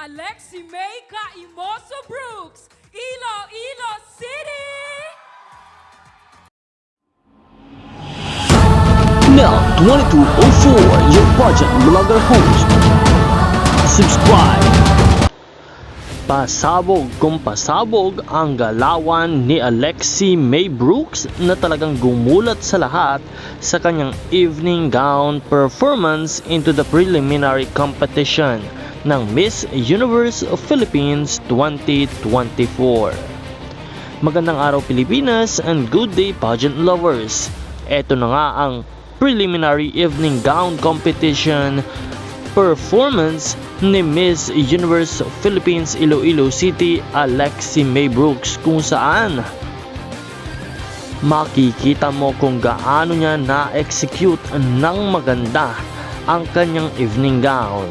Alexi May Caimoso Brooks, Iloilo City! Now 2204, your budget vlogger host. Subscribe. Pasabog kung pasabog ang galawan ni Alexi May Brooks na talagang gumulat sa lahat sa kanyang evening gown performance into the preliminary competition ng Miss Universe of Philippines 2024. Magandang araw Pilipinas and good day pageant lovers. Ito na nga ang preliminary evening gown competition performance ni Miss Universe Philippines Iloilo City Alexi May Brooks, kung saan makikita mo kung gaano niya na-execute ng maganda ang kanyang evening gown.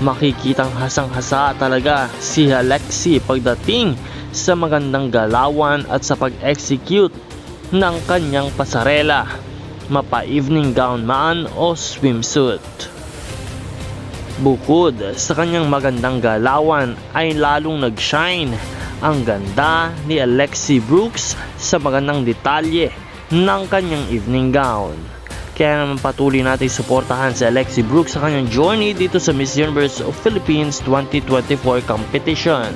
Makikitang hasang-hasa talaga si Alexi pagdating sa magandang galawan at sa pag-execute ng kanyang pasarela, mapa-evening gown man o swimsuit. Bukod sa kanyang magandang galawan ay lalong nag-shine ang ganda ni Alexi Brooks sa magandang detalye ng kanyang evening gown. Kaya naman patuloy natin suportahan si Alexi Brooks sa kanyang journey dito sa Miss Universe of Philippines 2024 competition.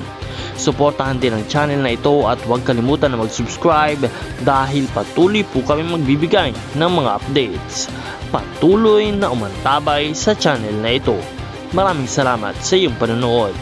Suportahan din ang channel na ito at huwag kalimutan na mag-subscribe dahil patuloy po kami magbibigay ng mga updates. Patuloy na umantabay sa channel na ito. Maraming salamat sa iyong panonood.